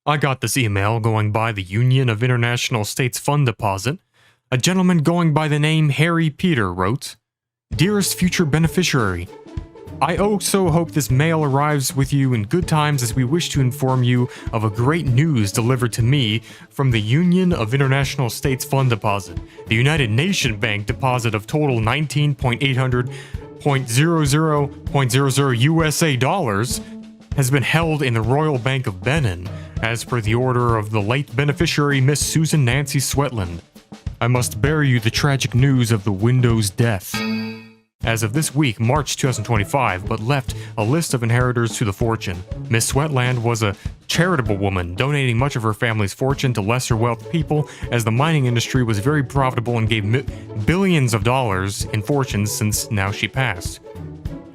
I got this email going by the Union of International States Fund Deposit. A gentleman going by the name Harry Peter wrote, "Dearest future beneficiary, I also hope this mail arrives with you in good times as we wish to inform you of a great news delivered to me from the Union of International States Fund Deposit. The United Nation Bank deposit of total 19.800.00.00 USA dollars has been held in the Royal Bank of Benin, as per the order of the late beneficiary Miss Susan Nancy Sweatland. I must bear you the tragic news of the widow's death as of this week, March 2025, but left a list of inheritors to the fortune. Miss Sweatland was a charitable woman, donating much of her family's fortune to lesser wealth people, as the mining industry was very profitable and gave billions of dollars in fortunes since now she passed.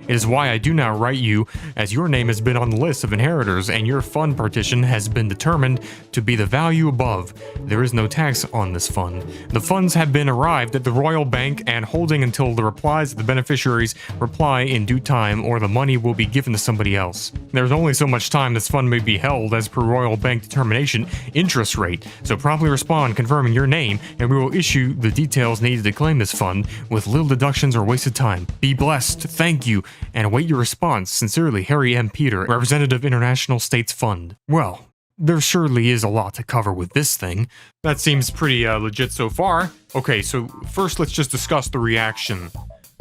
It is why I do now write you, as your name has been on the list of inheritors and your fund partition has been determined to be the value above. There is no tax on this fund. The funds have been arrived at the Royal Bank and holding until the replies of the beneficiaries reply in due time, or the money will be given to somebody else. There's only so much time this fund may be held as per Royal Bank determination interest rate, so promptly respond confirming your name and we will issue the details needed to claim this fund with little deductions or wasted time. Be blessed, thank you, and await your response. Sincerely, Harry M. Peter, Representative International States Fund. Well, there surely is a lot to cover with this thing. That seems pretty legit so far. Okay, so first let's just discuss the reaction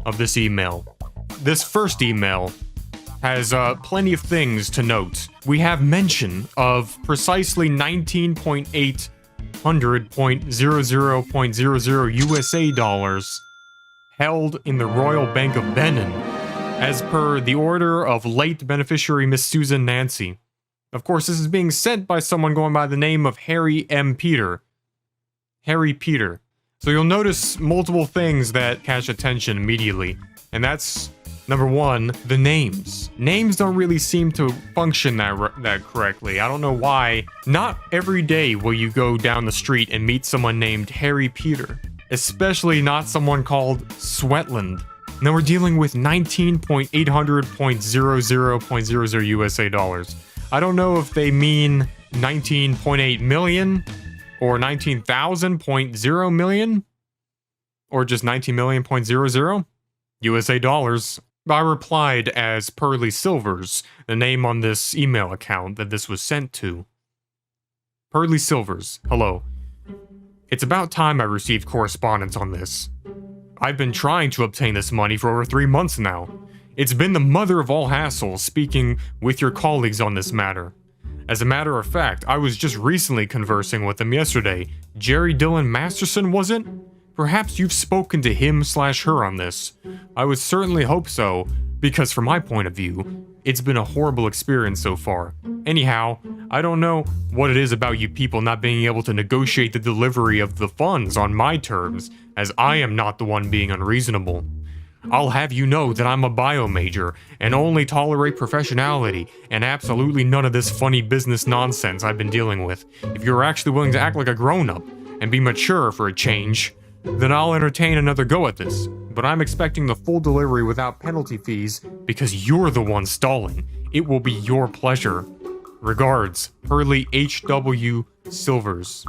of this email. This first email has plenty of things to note. We have mention of precisely 19.800.00.00 USA dollars held in the Royal Bank of Benin, as per the order of late beneficiary Miss Susan Nancy. Of course, this is being sent by someone going by the name of Harry M. Peter. Harry Peter. So you'll notice multiple things that catch attention immediately, and that's, number one, the names. Names don't really seem to function that correctly. I don't know why. Not every day will you go down the street and meet someone named Harry Peter, especially not someone called Sweatland. Now we're dealing with 19.800.00.00 USA dollars. I don't know if they mean 19.8 million or 19,000.0 million or just 19,000,000.00 USA dollars. I replied as Pearly Silvers, the name on this email account that this was sent to. Pearly Silvers, hello. It's about time I received correspondence on this. I've been trying to obtain this money for over 3 months now. It's been the mother of all hassles speaking with your colleagues on this matter. As a matter of fact, I was just recently conversing with them yesterday. Jerry Dylan Masterson, was it? Perhaps you've spoken to him/her on this. I would certainly hope so, because from my point of view, it's been a horrible experience so far. Anyhow, I don't know what it is about you people not being able to negotiate the delivery of the funds on my terms, as I am not the one being unreasonable. I'll have you know that I'm a bio major, and only tolerate professionality, and absolutely none of this funny business nonsense I've been dealing with. If you're actually willing to act like a grown-up, and be mature for a change, then I'll entertain another go at this. But I'm expecting the full delivery without penalty fees, because you're the one stalling. It will be your pleasure. Regards, Pearly H.W. Silvers.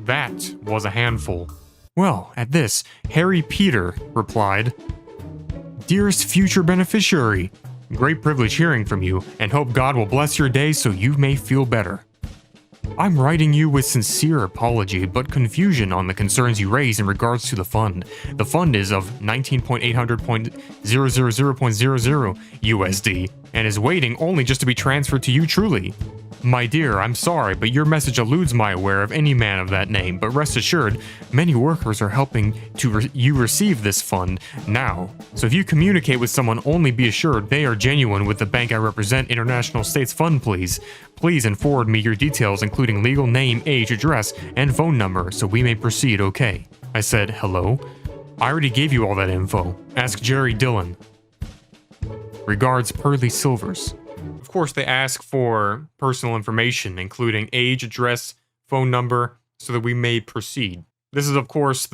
That was a handful. Well, at this, Harry Peter replied, "Dearest future beneficiary, great privilege hearing from you, and hope God will bless your day so you may feel better. I'm writing you with sincere apology, but confusion on the concerns you raise in regards to the fund. The fund is of 19.800.000.00 USD, and is waiting only just to be transferred to you truly. My dear, I'm sorry, but your message eludes my aware of any man of that name, but rest assured, many workers are helping you receive this fund now. So if you communicate with someone, only be assured they are genuine with the bank I represent, International States Fund, please. Please and forward me your details, including legal name, age, address, and phone number, so we may proceed okay." I said, "Hello? I already gave you all that info. Ask Jerry Dillon. Regards, Pearly Silvers." Of course, they ask for personal information, including age, address, phone number, so that we may proceed. This is, of course,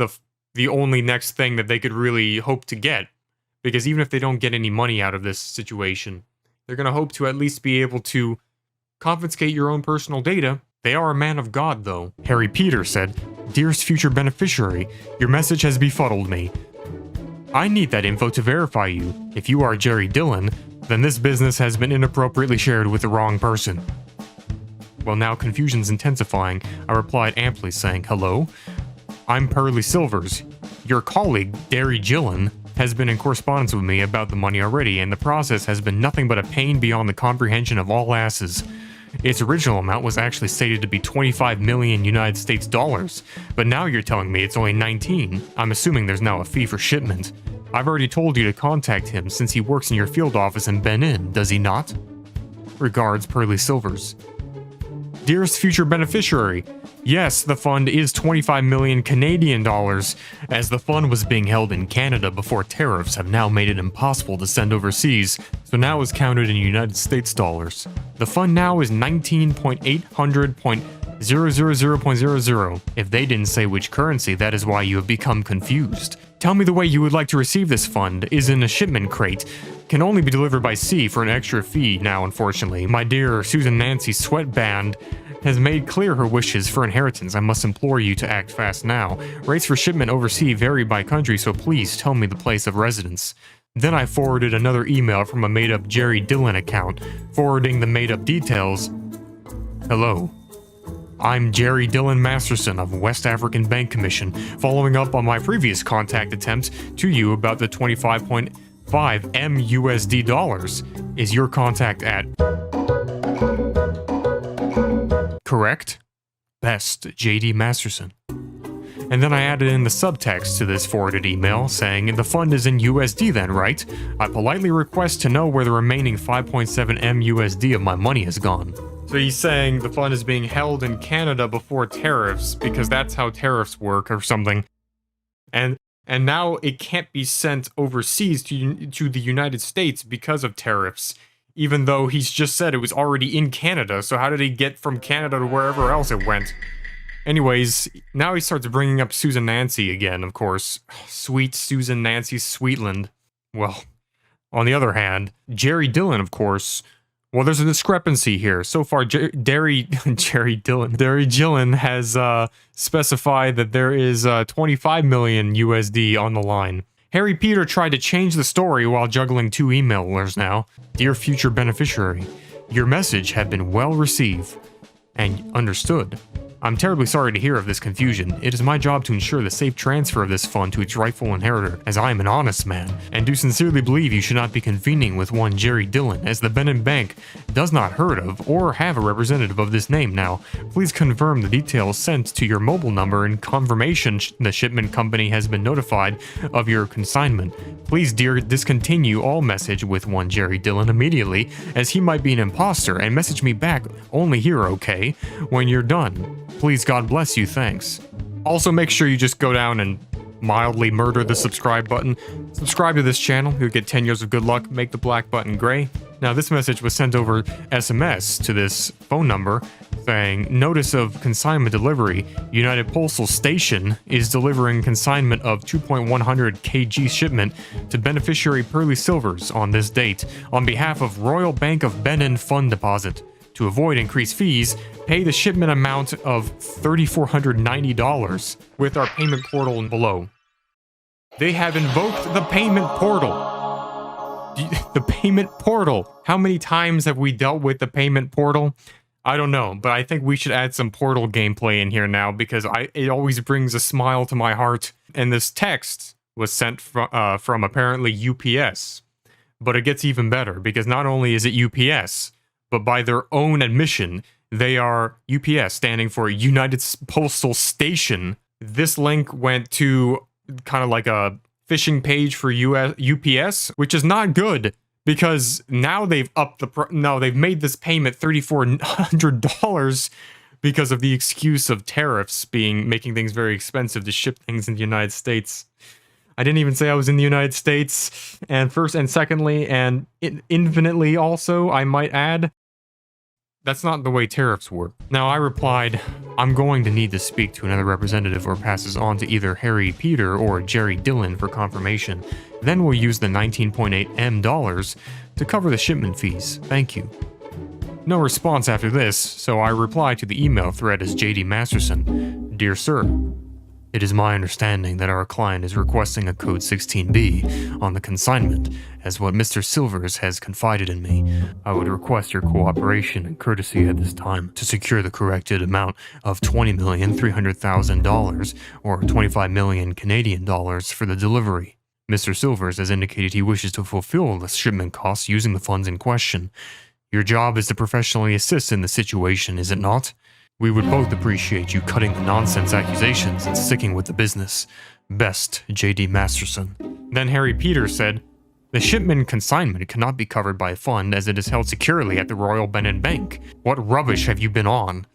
the only next thing that they could really hope to get, because even if they don't get any money out of this situation, they're going to hope to at least be able to confiscate your own personal data. They are a man of God, though. Harry Peter said, "Dearest future beneficiary, your message has befuddled me. I need that info to verify you. If you are Jerry Dillon, then this business has been inappropriately shared with the wrong person." Well, now confusion's intensifying. I replied amply saying, "Hello? I'm Pearly Silvers. Your colleague, Derry Gillen, has been in correspondence with me about the money already, and the process has been nothing but a pain beyond the comprehension of all asses. Its original amount was actually stated to be 25 million United States dollars, but now you're telling me it's only 19. I'm assuming there's now a fee for shipment. I've already told you to contact him since he works in your field office in Benin, does he not? Regards, Pearly Silvers." Dearest future beneficiary, yes, the fund is 25 million Canadian dollars, as the fund was being held in Canada before tariffs have now made it impossible to send overseas, so now is counted in United States dollars. The fund now is 19.800.000.00. If they didn't say which currency, that is why you have become confused. Tell me the way you would like to receive this fund is in a shipment crate. Can only be delivered by sea for an extra fee now, unfortunately. My dear Susan Nancy Sweatband has made clear her wishes for inheritance. I must implore you to act fast now. Rates for shipment overseas vary by country, so please tell me the place of residence. Then I forwarded another email from a made-up Jerry Dillon account, forwarding the made-up details. Hello. I'm Jerry Dillon Masterson of West African Bank Commission, following up on my previous contact attempts to you about the 25.5 MUSD dollars. Is your contact at... Correct? Best, JD Masterson. And then I added in the subtext to this forwarded email, saying, the fund is in USD then, right? I politely request to know where the remaining 5.7 MUSD of my money has gone. So he's saying the fund is being held in Canada before tariffs, because that's how tariffs work or something. And now it can't be sent overseas to the United States because of tariffs, even though he's just said it was already in Canada, so how did he get from Canada to wherever else it went? Anyways, now he starts bringing up Susan Nancy again, of course. Sweet Susan Nancy Sweetland. Well, on the other hand, Jerry Dillon, of course... Well, there's a discrepancy here. So far, Jerry Gillen has specified that there is 25 million USD on the line. Harry Peter tried to change the story while juggling two emailers now. Dear future beneficiary, your message had been well received and understood. I'm terribly sorry to hear of this confusion. It is my job to ensure the safe transfer of this fund to its rightful inheritor, as I am an honest man, and do sincerely believe you should not be convening with one Jerry Dillon, as the Benin Bank does not heard of or have a representative of this name now. Please confirm the details sent to your mobile number and confirmation the shipment company has been notified of your consignment. Please, dear, discontinue all message with one Jerry Dillon immediately, as he might be an imposter, and message me back only here, okay, when you're done. Please, God bless you, thanks. Also, make sure you just go down and mildly murder the subscribe button. Subscribe to this channel, you'll get 10 years of good luck, make the black button gray. Now, this message was sent over SMS to this phone number, saying, notice of consignment delivery. United Postal Station is delivering consignment of 2.100 kg shipment to beneficiary Pearly Silvers on this date, on behalf of Royal Bank of Benin Fund Deposit. To avoid increased fees, pay the shipment amount of $3,490 with our payment portal below. They have invoked the payment portal. The payment portal. How many times have we dealt with the payment portal? I don't know, but I think we should add some Portal gameplay in here now, because it always brings a smile to my heart. And this text was sent from apparently UPS. But it gets even better, because not only is it UPS, but by their own admission, they are UPS, standing for United Postal Station. This link went to kind of like a phishing page for UPS, which is not good, because now they've upped they've made this payment $3,400 because of the excuse of tariffs making things very expensive to ship things in the United States. I didn't even say I was in the United States, and first and secondly, and infinitely also, I might add, that's not the way tariffs work. Now, I replied, I'm going to need to speak to another representative or passes on to either Harry Peter or Jerry Dillon for confirmation. Then we'll use the 19.8 M dollars to cover the shipment fees. Thank you. No response after this, so I reply to the email thread as JD Masterson. Dear Sir, it is my understanding that our client is requesting a code 16B on the consignment, as what Mr. Silvers has confided in me. I would request your cooperation and courtesy at this time to secure the corrected amount of $20,300,000 or 25 million Canadian dollars for the delivery. Mr. Silvers has indicated he wishes to fulfill the shipment costs using the funds in question. Your job is to professionally assist in the situation, is it not? We would both appreciate you cutting the nonsense accusations and sticking with the business. Best, JD Masterson. Then Harry Peters said, the shipment consignment cannot be covered by a fund as it is held securely at the Royal Benin Bank. What rubbish have you been on?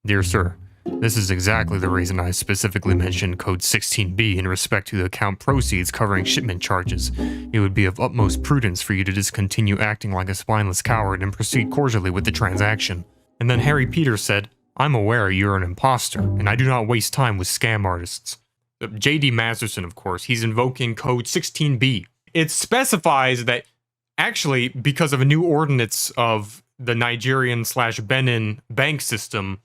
Dear Sir, this is exactly the reason I specifically mentioned code 16B in respect to the account proceeds covering shipment charges. It would be of utmost prudence for you to discontinue acting like a spineless coward and proceed cordially with the transaction. And then Harry Peters said, I'm aware you're an imposter, and I do not waste time with scam artists. JD Masterson, of course, he's invoking code 16B. It specifies that, actually, because of a new ordinance of the Nigerian/Benin bank system,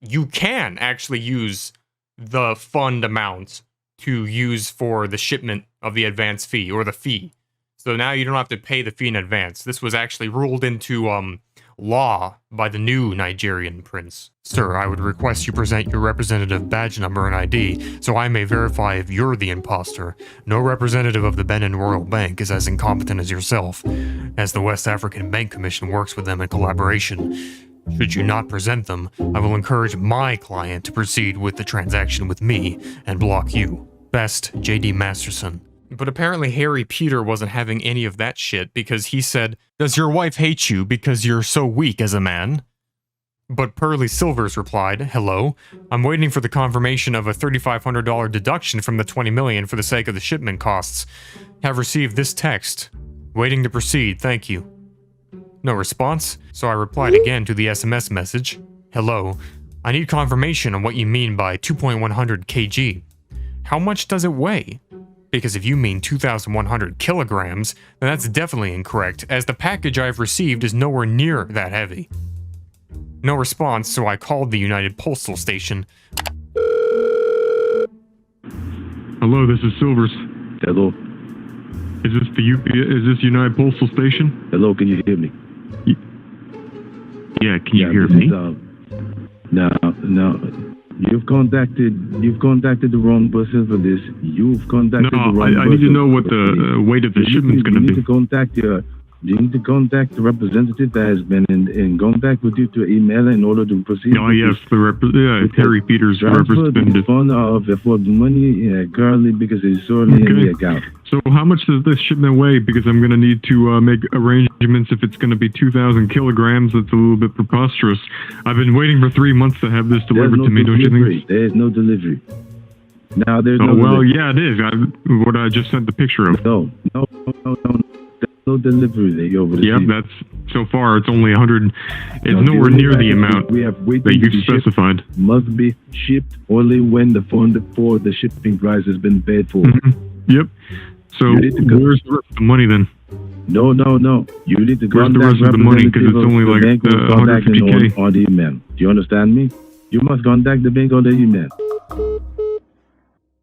you can actually use the fund amount to use for the shipment of the advance fee, or the fee. So now you don't have to pay the fee in advance. This was actually ruled into law by the new Nigerian prince. Sir, I would request you present your representative badge number and ID so I may verify if you're the imposter. No representative of the Benin Royal Bank is as incompetent as yourself, as the West African Bank Commission works with them in collaboration. Should you not present them, I will encourage my client to proceed with the transaction with me and block you. Best, JD Masterson. But apparently Harry Peter wasn't having any of that shit because he said, does your wife hate you because you're so weak as a man? But Pearly Silvers replied, hello, I'm waiting for the confirmation of a $3,500 deduction from the $20 million for the sake of the shipment costs. Have received this text. Waiting to proceed, thank you. No response, so I replied again to the SMS message. Hello, I need confirmation on what you mean by 2.100 kg. How much does it weigh? Because if you mean 2,100 kilograms, then that's definitely incorrect, as the package I've received is nowhere near that heavy. No response, so I called the United Postal Station. Hello, this is Silvers. Hello. Is this the United Postal Station? Hello, can you hear me? Yeah, can you hear me? No. You've contacted the wrong person for this. You've contacted the wrong person. I need to know what the weight of the shipment's going to be. You need to contact the representative that has been in contact with you to email in order to proceed. Oh, yes, Harry Peters, representative. For the money currently because it's sorely in the account. So how much does this shipment weigh? Because I'm going to need to make arrangements if it's going to be 2,000 kilograms. That's a little bit preposterous. I've been waiting for 3 months to have this delivered to me, don't you think? There's no delivery. Now there's no delivery. Yeah, it is. What I just sent the picture of. No. No delivery over the Yep, that's so far it's only 100. It's nowhere near the amount that you specified. Must be shipped only when the fund for the shipping price has been paid for. Yep. So where's the rest of the money then? No. You need to where's the rest of the money because it's only like 150K on the email. Do you understand me? You must contact the bank on the email.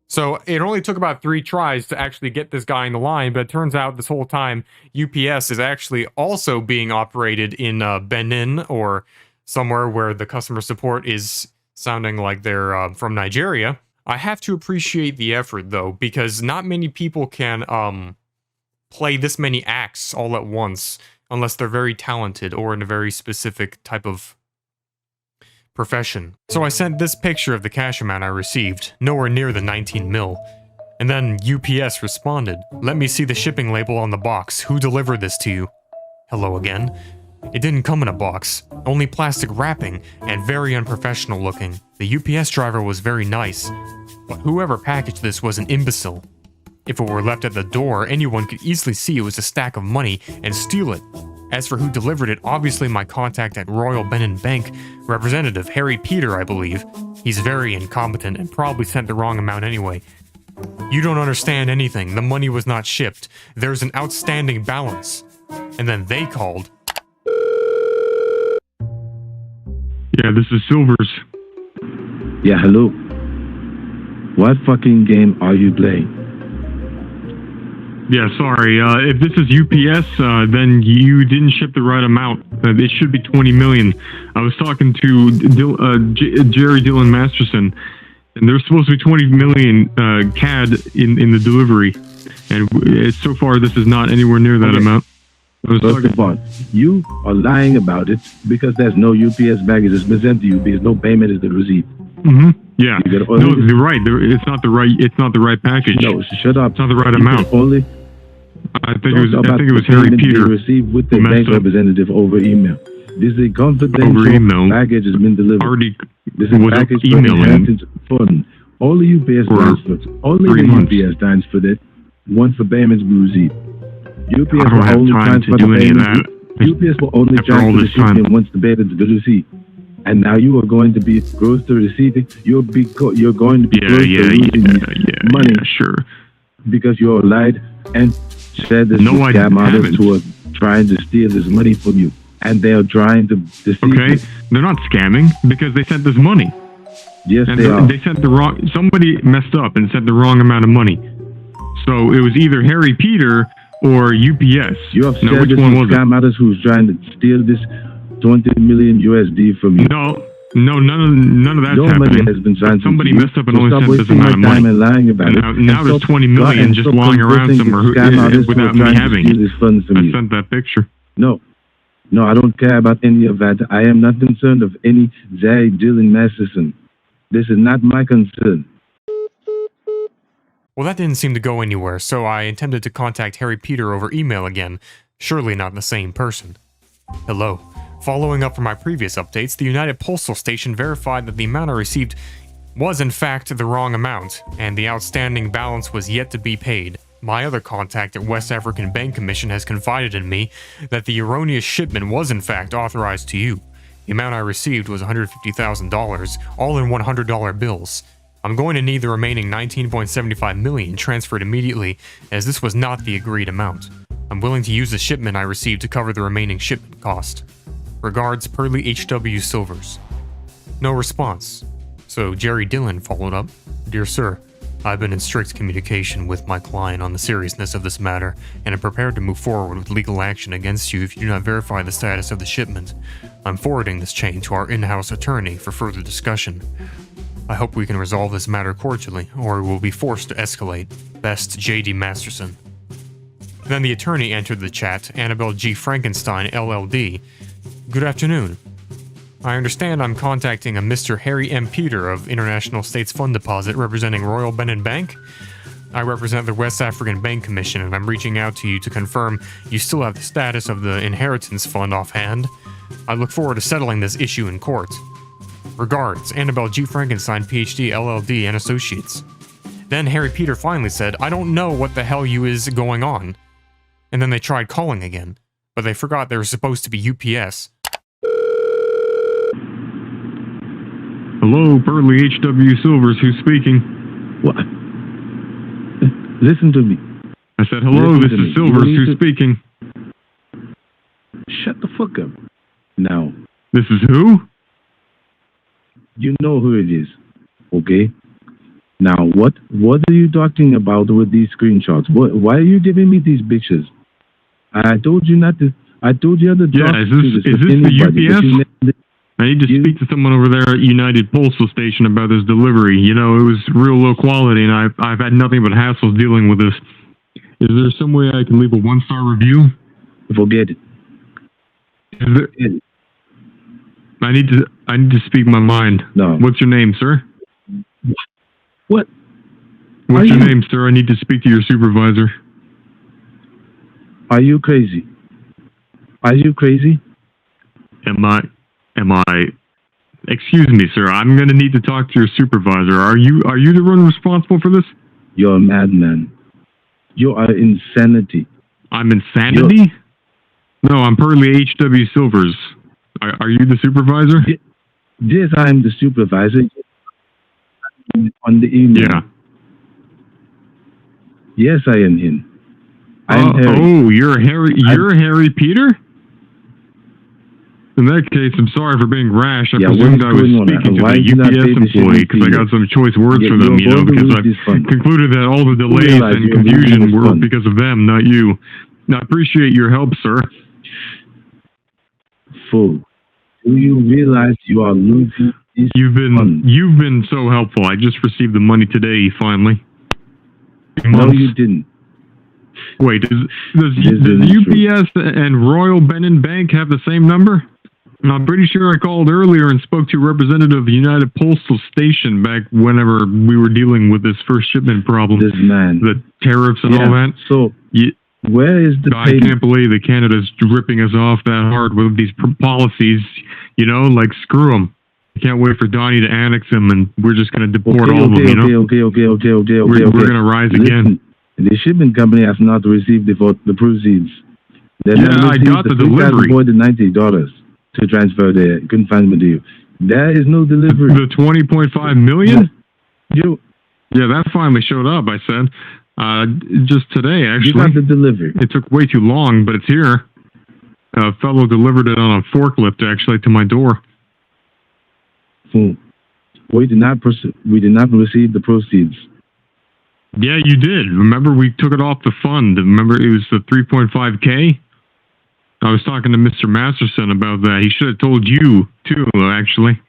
So it only took about 3 tries to actually get this guy in the line, but it turns out this whole time UPS is actually also being operated in Benin or somewhere where the customer support is sounding like they're from Nigeria. I have to appreciate the effort though, because not many people can play this many acts all at once unless they're very talented or in a very specific type of profession. So I sent this picture of the cash amount I received, nowhere near the 19 mil. And then UPS responded, let me see the shipping label on the box. Who delivered this to you? Hello again. It didn't come in a box, only plastic wrapping and very unprofessional looking. The UPS driver was very nice, but whoever packaged this was an imbecile. If it were left at the door, anyone could easily see it was a stack of money and steal it. As for who delivered it, obviously my contact at Royal Benin Bank, Representative Harry Peter, I believe. He's very incompetent and probably sent the wrong amount anyway. You don't understand anything. The money was not shipped. There's an outstanding balance. And then they called. Yeah, this is Silvers. Yeah, hello. What fucking game are you playing? Yeah, sorry. If this is UPS, then you didn't ship the right amount. It should be 20 million. I was talking to Jerry Dylan Masterson, and there's supposed to be 20 million CAD in the delivery, and so far this is not anywhere near that amount. First of all, you are lying about it because there's no UPS baggage that's been sent to you because no payment is received. Mm-hmm. Yeah. No, you're right. It's not the right. It's not the right package. No, shut up. It's not the right amount. I think it was Harry Peter. Received with the bank representative over email. This is a confidential package has been delivered. This is a package for the inheritance fund. All the UPS transfers. Only the UPS transfer that. One for payments be received. UPS will only transfer the payments. UPS will only transfer the shipment once the payments are received. And now you are going to be close to receiving. You're going to be close to losing money. Yeah, sure. Because you lied and said this scam artists who are trying to steal this money from you, and they are trying to deceive you. They're not scamming because they sent this money. Yes, and they are. They sent the wrong. Somebody messed up and sent the wrong amount of money. So it was either Harry Peter or UPS. You have said this scam artist who's trying to steal this 20 million USD from you. No, none of that's happening. Money has been transferred. Somebody messed up and only sent this amount of money. And lying about now there's 20 million just lying around somewhere without me having it. I sent that picture. No, I don't care about any of that. I am not concerned of any Jerry Dylan Masterson. This is not my concern. Well, that didn't seem to go anywhere, so I attempted to contact Harry Peter over email again. Surely not the same person. Hello. Following up from my previous updates, the United Postal Station verified that the amount I received was in fact the wrong amount, and the outstanding balance was yet to be paid. My other contact at West African Bank Commission has confided in me that the erroneous shipment was in fact authorized to you. The amount I received was $150,000, all in $100 bills. I'm going to need the remaining 19.75 million transferred immediately, as this was not the agreed amount. I'm willing to use the shipment I received to cover the remaining shipment cost. Regards, Pearly H.W. Silvers. No response. So Jerry Dylan followed up. Dear sir, I've been in strict communication with my client on the seriousness of this matter, and am prepared to move forward with legal action against you if you do not verify the status of the shipment. I'm forwarding this chain to our in-house attorney for further discussion. I hope we can resolve this matter cordially, or we will be forced to escalate. Best, J.D. Masterson. Then the attorney entered the chat, Annabelle G. Frankenstein, LLD. Good afternoon. I understand I'm contacting a Mr. Harry M. Peter of International States Fund Deposit representing Royal Benin Bank. I represent the West African Bank Commission, and I'm reaching out to you to confirm you still have the status of the inheritance fund offhand. I look forward to settling this issue in court. Regards, Annabelle G. Frankenstein, PhD, LLD, and Associates. Then Harry Peter finally said, I don't know what the hell you is going on. And then they tried calling again, but they forgot they were supposed to be UPS. Hello, Pearly H.W. Silvers, who's speaking? What? Listen to me. I said, hello, this is Silvers, who's speaking? Shut the fuck up. Now. This is who? You know who it is, okay? Now, what are you talking about with these screenshots? Why are you giving me these pictures? I told you not to. I told you to talk is this the UPS? I need to speak to someone over there at United Postal Station about this delivery. You know, it was real low quality, and I've had nothing but hassles dealing with this. Is there some way I can leave a 1-star review? Forget it. I need to speak my mind. No. What's your name, sir? What? What's your name, sir? I need to speak to your supervisor. Are you crazy? Are you crazy? Am I? Excuse me, sir. I'm going to need to talk to your supervisor. Are you the one responsible for this? You're a madman. You are insanity. I'm insanity? No, I'm Pearly H.W. Silvers. Are you the supervisor? Yes, I'm the supervisor. On the email. Yeah. Yes, I am him. I am Harry. Oh, you're Harry. You're Harry Peter? In that case, I'm sorry for being rash. I Yeah, presumed I was what's going on? speaking to Why the did you not UPS pay the employee shipping because I fee? got some choice words Yeah, for them, you're going to because lose I this fund. concluded that all the delays realize and you're losing confusion this were fund. because of them, not you. I appreciate your help, sir. Fool. Do you realize you are losing this fund? You've been so helpful. I just received the money today, finally. No, you didn't. Wait, does isn't UPS and Royal Benin Bank have the same number? I'm pretty sure I called earlier and spoke to a representative of the United Postal Station back whenever we were dealing with this first shipment problem. This man. The tariffs and all that. So, where is the I can't believe that Canada's ripping us off that hard with these policies. You know, like, screw them. I can't wait for Donnie to annex them, and we're just going to deport all of them, you know? We're going to rise again. The shipping company has not received the proceeds. They I got the delivery. More than $90 to transfer the confinement to you. There is no delivery. The 20.5 million? Yeah, that finally showed up, I said. Just today, actually. You got the delivery. It took way too long, but it's here. A fellow delivered it on a forklift, actually, to my door. We did not receive the proceeds. Yeah, you did. Remember, we took it off the fund. Remember, it was the 3.5K? I was talking to Mr. Masterson about that. He should have told you, too, actually.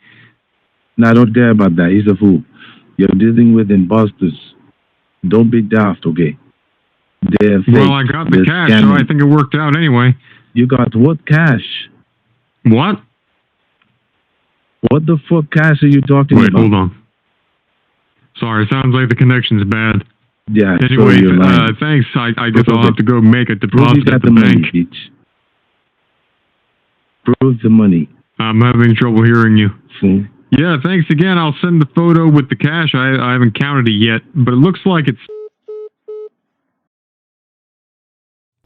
No, I don't care about that. He's a fool. You're dealing with imposters. Don't be daft, okay? They're fake. Well, I got the cash, so I think it worked out anyway. You got what cash? What? What the fuck cash are you talking about? Wait, hold on. Sorry, sounds like the connection's bad. Yeah, anyway, thanks. I guess I'll have to go make a deposit at the bank. Prove the money. I'm having trouble hearing you. Fool. Yeah, thanks again. I'll send the photo with the cash. I haven't counted it yet, but it looks like it's...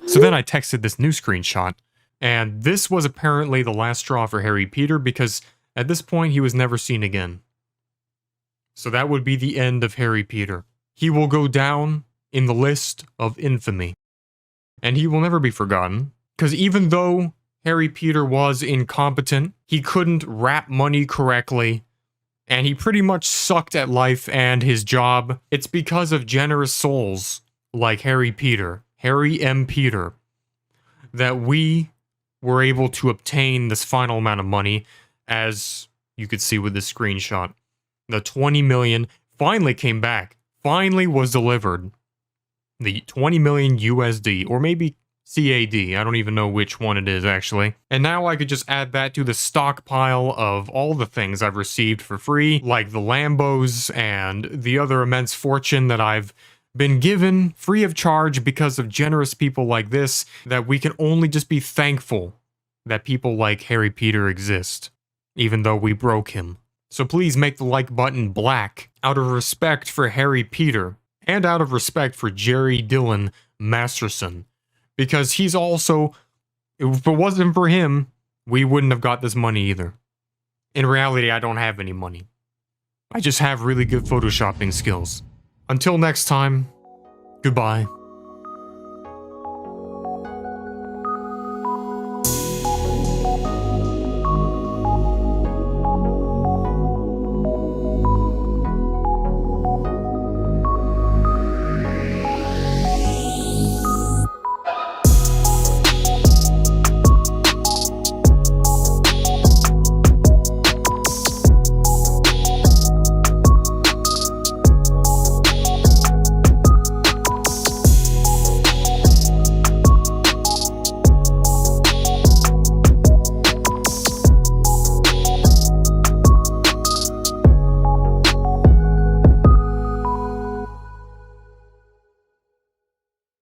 So then I texted this new screenshot, and this was apparently the last straw for Harry Peter, because at this point he was never seen again. So that would be the end of Harry Peter. He will go down in the list of infamy. And he will never be forgotten, because even though Harry Peter was incompetent, he couldn't wrap money correctly, and he pretty much sucked at life and his job, it's because of generous souls like Harry Peter, Harry M. Peter, that we were able to obtain this final amount of money, as you could see with this screenshot. The 20 million finally came back, finally was delivered. The 20 million USD, or maybe CAD, I don't even know which one it is actually. And now I could just add that to the stockpile of all the things I've received for free, like the Lambos and the other immense fortune that I've been given free of charge because of generous people like this, that we can only just be thankful that people like Harry Peter exist, even though we broke him. So please make the like button black out of respect for Harry Peter, and out of respect for Jerry Dylan Masterson. Because he's also, if it wasn't for him, we wouldn't have got this money either. In reality, I don't have any money. I just have really good photoshopping skills. Until next time, goodbye.